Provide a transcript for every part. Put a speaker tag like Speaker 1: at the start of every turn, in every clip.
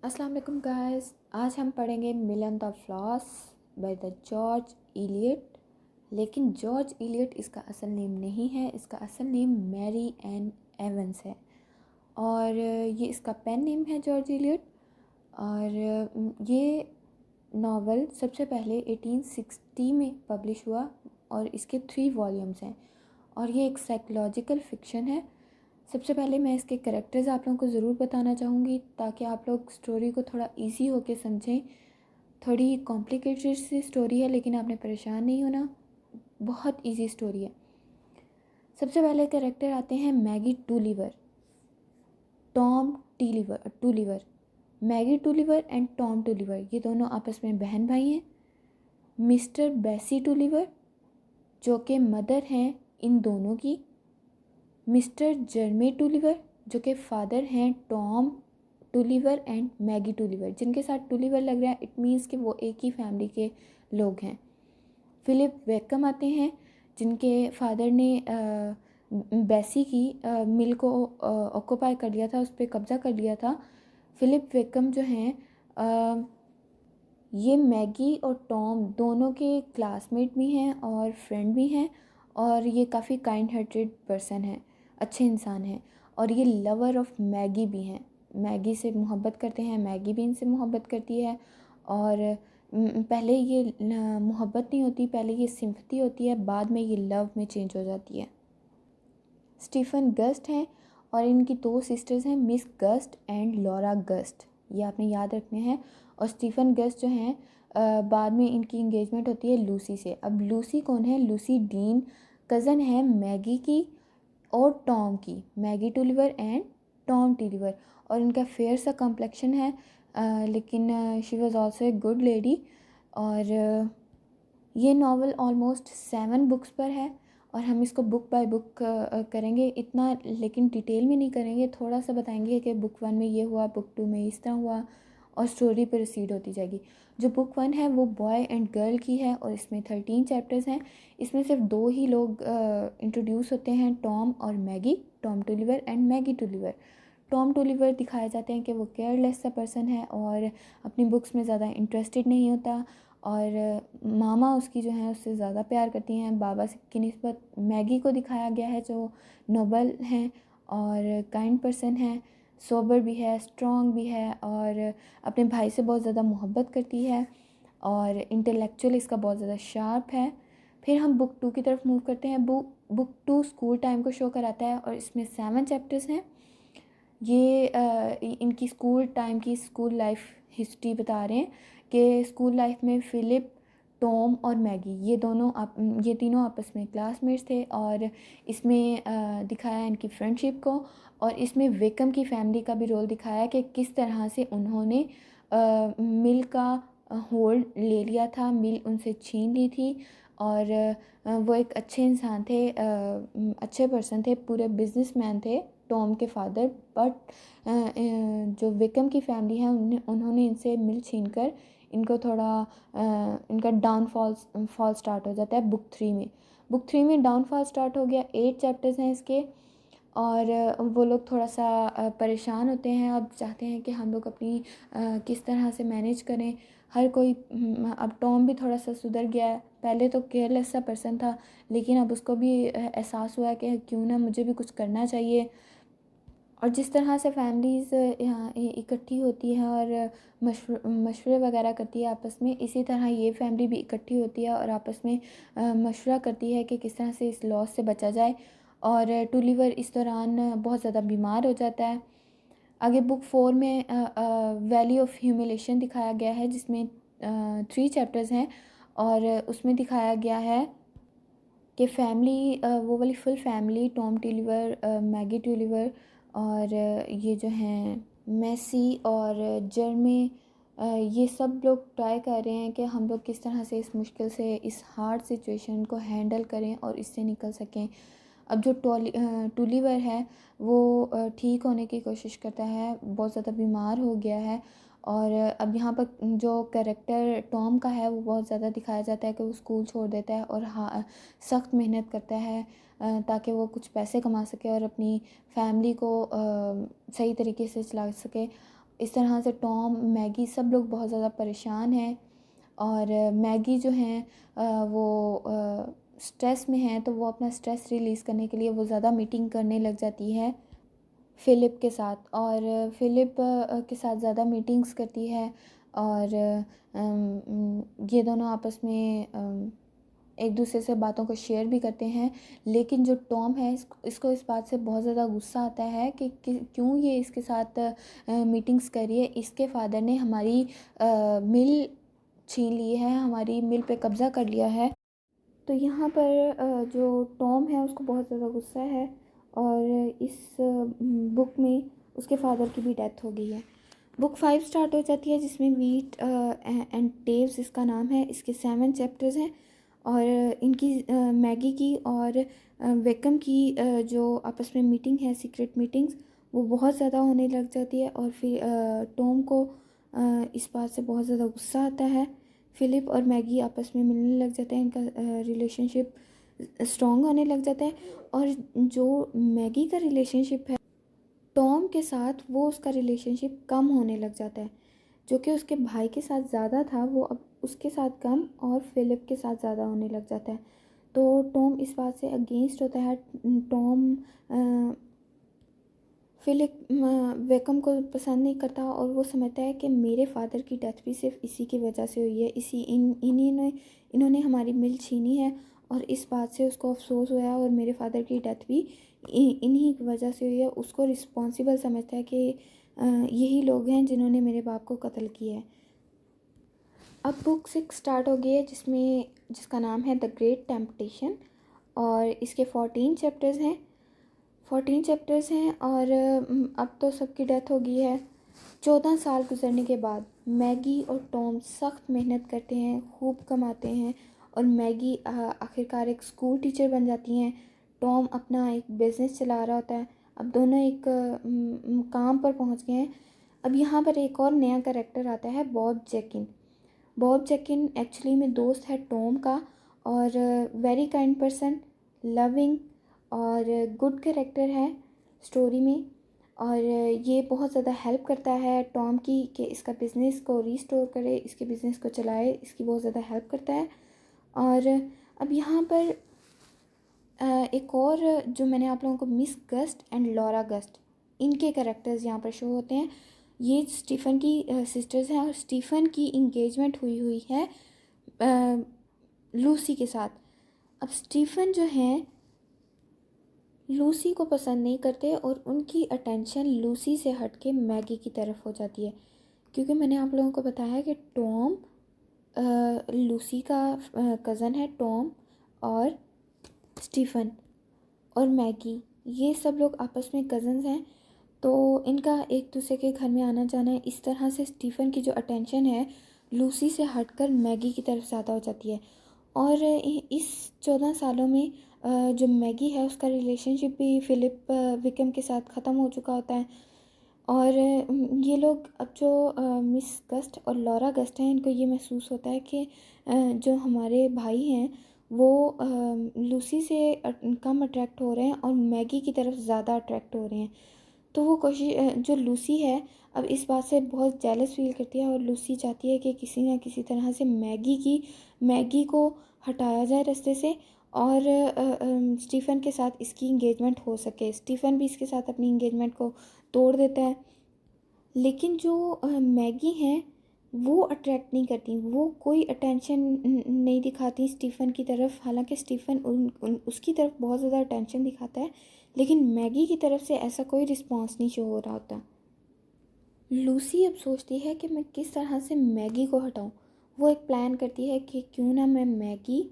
Speaker 1: अस्सलाम वालेकुम गाइस। आज हम पढ़ेंगे million the floss by the George Eliot. लेकिन जॉर्ज इलियट इसका असल नेम नहीं है, इसका असल नेम मैरी एन एवंस है और ये इसका पेन नेम है जॉर्ज इलियट। और ये नावल सबसे पहले 1860 में पब्लिश हुआ और इसके 3 वॉल्यूम्स हैं और ये एक साइकोलॉजिकल फ़िक्शन है। सबसे पहले मैं इसके कैरेक्टर्स आप लोगों को ज़रूर बताना चाहूँगी ताकि आप लोग स्टोरी को थोड़ा इजी होके समझें। थोड़ी कॉम्प्लिकेटेड सी स्टोरी है लेकिन आपने परेशान नहीं होना, बहुत इजी स्टोरी है। सबसे पहले कैरेक्टर आते हैं Maggie Tulliver, Tom Tulliver. Maggie Tulliver and Tom Tulliver ये दोनों आपस में बहन भाई हैं। मिस्टर बेसी टूलीवर जो कि मदर हैं इन दोनों की। मिस्टर जर्मी टूलीवर जो कि फादर हैं टॉम टूलीवर एंड मैगी टूलीवर। जिनके साथ टूलीवर लग रहा है इट मीन्स कि वो एक ही फैमिली के लोग हैं। फिलिप वेकम आते हैं जिनके फादर ने बेसी की मिल को ऑक्यूपाई कर लिया था, उस पर कब्ज़ा कर लिया था। फिलिप वेकम जो हैं ये मैगी और टॉम दोनों के क्लासमेट भी हैं और फ्रेंड भी हैं और ये काफ़ी काइंड हार्टेड पर्सन है, अच्छे इंसान हैं और ये लवर ऑफ मैगी भी हैं। मैगी से मोहब्बत करते हैं, मैगी भी इनसे मोहब्बत करती है और पहले ये मोहब्बत नहीं होती, पहले ये सिंपथी होती है, बाद में ये लव में चेंज हो जाती है। स्टीफन गस्ट हैं और इनकी 2 सिस्टर्स हैं, miss gust and Laura gust, ये आपने याद रखने हैं। और स्टीफन गस्ट जो हैं बाद में इनकी इंगेजमेंट होती है लूसी से। अब लूसी कौन है? लूसी डीन कज़न है मैगी की और टॉम की, मैगी टूलीवर एंड टॉम टूलीवर। और इनका फेयर सा कॉम्प्लेक्शन है लेकिन she was also a good lady. और ये नावल ऑलमोस्ट 7 बुक्स पर है और हम इसको बुक बाय बुक करेंगे, इतना लेकिन डिटेल में नहीं करेंगे, थोड़ा सा बताएंगे कि बुक 1 में ये हुआ, बुक 2 में इस तरह हुआ और स्टोरी प्रोसीड होती जाएगी। जो बुक 1 है वो बॉय एंड गर्ल की है और इसमें 13 चैप्टर्स हैं। इसमें सिर्फ 2 ही लोग इंट्रोड्यूस होते हैं, टॉम और Maggie, Tom Tulliver and Maggie Tulliver. Tom Tulliver दिखाया जाते हैं कि वो केयरलेस सा पर्सन है और अपनी बुक्स में ज़्यादा इंटरेस्टेड नहीं होता और मामा उसकी जो है उससे ज़्यादा प्यार करती हैं बाबा की निस्बत। मैगी को दिखाया गया है जो नोबल हैं और काइंड पर्सन है, सोबर भी है, स्ट्रॉन्ग भी है और अपने भाई से बहुत ज़्यादा मोहब्बत करती है और इंटेलेक्चुअल इसका बहुत ज़्यादा शार्प है। फिर हम बुक 2 की तरफ मूव करते हैं। बुक 2 स्कूल टाइम को शो कराता है और इसमें 7 चैप्टर्स हैं। ये इनकी स्कूल टाइम की स्कूल लाइफ हिस्ट्री बता रहे हैं कि स्कूल लाइफ में फ़िलिप, टॉम और मैगी ये तीनों आपस में क्लासमेट्स थे और इसमें दिखाया इनकी फ्रेंडशिप को और इसमें वेकम की फैमिली का भी रोल दिखाया कि किस तरह से उन्होंने मिल का होल्ड ले लिया था, मिल उनसे छीन ली थी और वो एक अच्छे इंसान थे, अच्छे पर्सन थे, पूरे बिजनेसमैन थे टॉम के फादर। बट जो विकम की फैमिली है उन्होंने इनसे मिल छीन कर इनको थोड़ा इनका फॉल स्टार्ट हो जाता है बुक 3 में। बुक 3 में डाउनफॉल स्टार्ट हो गया। 8 चैप्टर्स हैं इसके और वो लोग थोड़ा सा परेशान होते हैं, अब चाहते हैं कि हम लोग अपनी किस तरह से मैनेज करें। हर कोई अब टॉम भी थोड़ा सा सुधर गया है, पहले तो केयरलेस सा पर्सन था लेकिन अब उसको भी एहसास हुआ कि क्यों ना मुझे भी कुछ करना चाहिए। और जिस तरह से फैमिलीज़ यहाँ इकट्ठी होती है और मशवरे वगैरह करती है आपस में, इसी तरह ये फैमिली भी इकट्ठी होती है और आपस में मशवरा करती है कि किस तरह से इस लॉस से बचा जाए। और टूलीवर इस दौरान बहुत ज़्यादा बीमार हो जाता है। आगे बुक 4 में वैली ऑफ ह्यूमिलेशन दिखाया गया है जिसमें 3 चैप्टर्स हैं और उसमें दिखाया गया है कि फैमिली वो वाली full family Tom Tulliver, Maggie टूलीवर और ये जो हैं मेसी और जर्मी, ये सब लोग ट्राई कर रहे हैं कि हम लोग किस तरह से इस मुश्किल से, इस हार्ड सिचुएशन को हैंडल करें और इससे निकल सकें। अब जो टूलीवर है वो ठीक होने की कोशिश करता है, बहुत ज़्यादा बीमार हो गया है और अब यहाँ पर जो कैरेक्टर टॉम का है वो बहुत ज़्यादा दिखाया जाता है कि वो स्कूल छोड़ देता है और सख्त मेहनत करता है ताकि वो कुछ पैसे कमा सके और अपनी फैमिली को सही तरीके से चला सके। इस तरह से टॉम, मैगी सब लोग बहुत ज़्यादा परेशान हैं। और मैगी जो हैं वो स्ट्रेस में हैं, तो वो अपना स्ट्रेस रिलीज़ करने के लिए वो ज़्यादा मीटिंग करने लग जाती है फ़िलिप के साथ। और फ़िलिप के साथ ज़्यादा मीटिंग्स करती है। और ये दोनों आपस में एक दूसरे से बातों को शेयर भी करते हैं। लेकिन जो टॉम है इसको इस बात से बहुत ज़्यादा गुस्सा आता है कि क्यों ये इसके साथ मीटिंग्स कर रही है। इसके फादर ने हमारी मिल छीन ली है, हमारी मिल पे कब्ज़ा कर लिया है। तो यहाँ पर जो टॉम है उसको बहुत ज़्यादा गुस्सा है। और इस बुक में उसके फादर की भी डेथ हो गई है। बुक 5 स्टार्ट हो जाती है, जिसमें वीट एंड टेव्स इसका नाम है। इसके 7 चैप्टर्स हैं। और इनकी मैगी की और वेकम की जो आपस में मीटिंग है, सीक्रेट मीटिंग्स, वो बहुत ज़्यादा होने लग जाती है। और फिर टॉम को इस बात से बहुत ज़्यादा गुस्सा आता है। फ़िलिप और मैगी आपस में मिलने लग जाते हैं, इनका रिलेशनशिप स्ट्रॉन्ग होने लग जाता है। और जो मैगी का रिलेशनशिप है टॉम के साथ, वो उसका रिलेशनशिप कम होने लग जाता है। जो कि उसके भाई के साथ ज़्यादा था, वो अब उसके साथ कम और फ़िलिप के साथ ज़्यादा होने लग जाता है। तो टॉम इस बात से अगेंस्ट होता है। टॉम फ़िलिप वेकम को पसंद नहीं करता और वो समझता है कि मेरे फादर की डेथ भी सिर्फ इसी की वजह से हुई है, इन्होंने हमारी मिल छीनी है। और इस बात से उसको अफसोस हुआ है और मेरे फादर की डेथ भी इन्हीं की वजह से हुई है। उसको रिस्पॉन्सिबल समझता है कि यही लोग हैं जिन्होंने मेरे बाप को कत्ल किया है। अब बुक 6 स्टार्ट हो गई है, जिसका नाम है द ग्रेट टेम्पटेशन। और इसके 14 चैप्टर्स हैं। और अब तो सबकी डेथ हो गई है। 14 साल गुजरने के बाद मैगी और टॉम सख्त मेहनत करते हैं, खूब कमाते हैं। और मैगी आखिरकार एक स्कूल टीचर बन जाती हैं। टॉम अपना एक बिज़नेस चला रहा होता है। अब दोनों एक काम पर पहुंच गए हैं। अब यहाँ पर एक और नया कैरेक्टर आता है, बॉब जेकिन। बॉब जेकिन एक्चुअली में दोस्त है टॉम का। और वेरी काइंड पर्सन, लविंग और गुड कैरेक्टर है स्टोरी में। और ये बहुत ज़्यादा हेल्प करता है टॉम की कि इसका बिज़नेस को रीस्टोर करे, इसके बिज़नेस को चलाए, इसकी बहुत ज़्यादा हेल्प करता है। और अब यहाँ पर एक और जो मैंने आप लोगों को miss gust and Laura gust, इनके कैरेक्टर्स यहाँ पर शो होते हैं। ये स्टीफ़न की सिस्टर्स हैं और स्टीफ़न की इंगेजमेंट हुई है लूसी के साथ। अब स्टीफ़न जो हैं लूसी को पसंद नहीं करते और उनकी अटेंशन लूसी से हट के मैगी की तरफ हो जाती है। क्योंकि मैंने आप लोगों को बताया कि टॉम लूसी का कज़न है। टॉम और स्टीफ़न और मैगी, ये सब लोग आपस में कज़न्स हैं। तो इनका एक दूसरे के घर में आना जाना है। इस तरह से स्टीफ़न की जो अटेंशन है लूसी से हटकर मैगी की तरफ ज़्यादा हो जाती है। और इस 14 सालों में जो मैगी है उसका रिलेशनशिप भी फ़िलिप विकम के साथ ख़त्म हो चुका होता है। और ये लोग अब जो मिस गस्ट और लॉरा गस्ट हैं, इनको ये महसूस होता है कि जो हमारे भाई हैं वो लूसी से कम अट्रैक्ट हो रहे हैं और मैगी की तरफ ज़्यादा अट्रैक्ट हो रहे हैं। तो वो कोशिश जो लूसी है अब इस बात से बहुत जेलस फील करती है और लूसी चाहती है कि किसी ना किसी तरह से मैगी को हटाया जाए रास्ते से। और स्टीफ़न के साथ इसकी इंगेजमेंट हो सके। स्टीफ़न भी इसके साथ अपनी इंगेजमेंट को तोड़ देता है। लेकिन जो मैगी हैं वो अट्रैक्ट नहीं करती, वो कोई अटेंशन नहीं दिखाती स्टीफ़न की तरफ। हालांकि स्टीफ़न उसकी तरफ बहुत ज़्यादा अटेंशन दिखाता है, लेकिन मैगी की तरफ से ऐसा कोई रिस्पॉन्स नहीं शो हो रहा होता। लूसी अब सोचती है कि मैं किस तरह से मैगी को हटाऊं। वो एक प्लान करती है कि क्यों ना मैं मैगी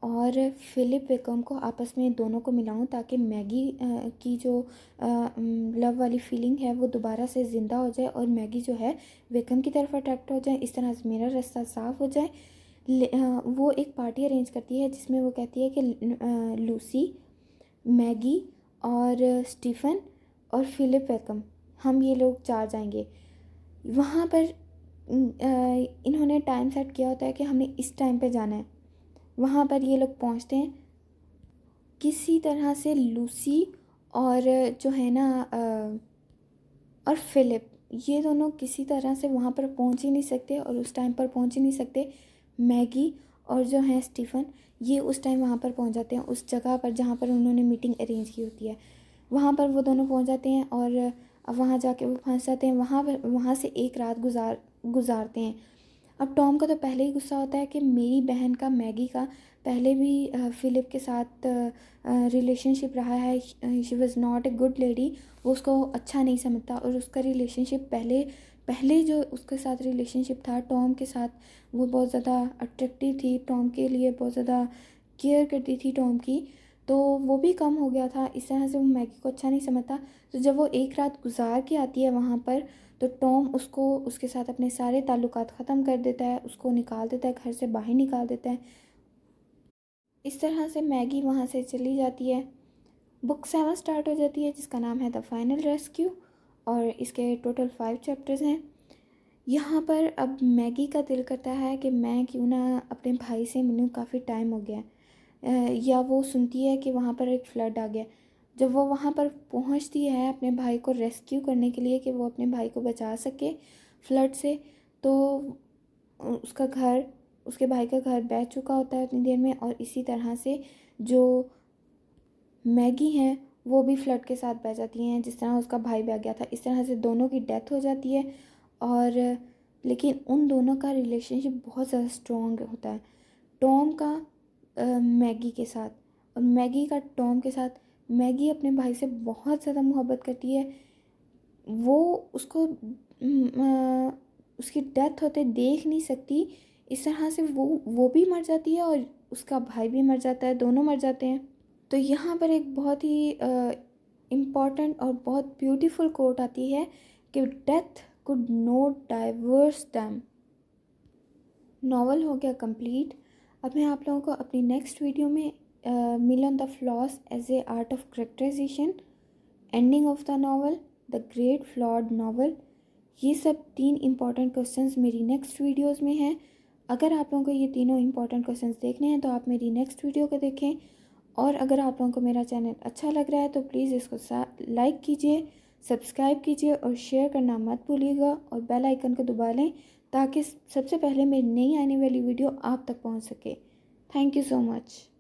Speaker 1: और फ़िलिप विकम को आपस में दोनों को मिलाऊं, ताकि मैगी की जो लव वाली फीलिंग है वो दोबारा से ज़िंदा हो जाए और मैगी जो है विकम की तरफ अट्रैक्ट हो जाए। इस तरह से मेरा रास्ता साफ़ हो जाए। वो एक पार्टी अरेंज करती है जिसमें वो कहती है कि लूसी, मैगी और स्टीफ़न और फ़िलिप विकम, हम ये लोग 4 जाएंगे वहाँ पर। इन्होंने टाइम सेट किया होता है कि हमने इस टाइम पे जाना है। वहाँ पर ये लोग पहुँचते हैं। किसी तरह से लूसी और जो है ना और फ़िलिप, ये दोनों किसी तरह से वहाँ पर पहुँच ही नहीं सकते और उस टाइम पर पहुँच ही नहीं सकते। मैगी और जो है स्टीफ़न, ये उस टाइम वहाँ पर पहुँच जाते हैं, उस जगह पर जहाँ पर उन्होंने मीटिंग अरेंज की होती है। वहाँ पर वो दोनों पहुँच जाते हैं और अब वहाँ जाके वो फंस जाते हैं। वहाँ से एक रात गुजारते हैं। अब टॉम का तो पहले ही गुस्सा होता है कि मेरी बहन का, मैगी का, पहले भी फ़िलिप के साथ रिलेशनशिप रहा है। She was not a good lady. वो उसको अच्छा नहीं समझता और उसका रिलेशनशिप पहले पहले जो उसके साथ रिलेशनशिप था टॉम के साथ, वो बहुत ज़्यादा अट्रैक्टिव थी, टॉम के लिए बहुत ज़्यादा केयर करती थी टॉम की। तो वो भी कम हो गया था। इस तरह से वो मैगी को अच्छा नहीं समझता। तो जब वो एक रात गुजार के आती है वहाँ पर, तो टॉम उसको उसके साथ अपने सारे ताल्लुकात ख़त्म कर देता है, उसको निकाल देता है, घर से बाहर निकाल देता है। इस तरह से मैगी वहाँ से चली जाती है। बुक 7 स्टार्ट हो जाती है जिसका नाम है द फाइनल रेस्क्यू और इसके टोटल 5 चैप्टर्स हैं। यहाँ पर अब मैगी का दिल करता है कि मैं क्यों ना अपने भाई से मिलूँ, काफ़ी टाइम हो गया है। या वो सुनती है कि वहाँ पर एक फ्लड आ गया। जब वो वहाँ पर पहुँचती है अपने भाई को रेस्क्यू करने के लिए कि वो अपने भाई को बचा सके फ्लड से, तो उसका घर, उसके भाई का घर बह चुका होता है उतनी देर में। और इसी तरह से जो मैगी हैं वो भी फ्लड के साथ बह जाती हैं जिस तरह उसका भाई बह गया था। इस तरह से दोनों की डेथ हो जाती है। और लेकिन उन दोनों का रिलेशनशिप बहुत ज़्यादा स्ट्रॉन्ग होता है, टॉम का मैगी के साथ और मैगी का टॉम के साथ। मैगी अपने भाई से बहुत ज़्यादा मोहब्बत करती है। वो उसको उसकी डेथ होते देख नहीं सकती। इस तरह से वो भी मर जाती है और उसका भाई भी मर जाता है, दोनों मर जाते हैं। तो यहाँ पर एक बहुत ही इम्पॉर्टेंट और बहुत ब्यूटीफुल कोट आती है कि death could not diverse them. Novel हो गया कंप्लीट। अब मैं आप लोगों को अपनी नेक्स्ट वीडियो में mill on the floss as a art of characterisation, ending of the novel, the great flood novel, ये सब 3 इम्पॉर्टेंट क्वेश्चंस मेरी नेक्स्ट वीडियोस में हैं। अगर आप लोगों को ये तीनों इम्पॉर्टेंट क्वेश्चंस देखने हैं तो आप मेरी नेक्स्ट वीडियो को देखें। और अगर आप लोगों को मेरा चैनल अच्छा लग रहा है तो प्लीज़ इसको लाइक कीजिए, सब्सक्राइब कीजिए और शेयर करना मत भूलिएगा और बेल आइकन को दबा लें ताकि सबसे पहले मेरी नई आने वाली वीडियो आप तक पहुंच सके। Thank you so much.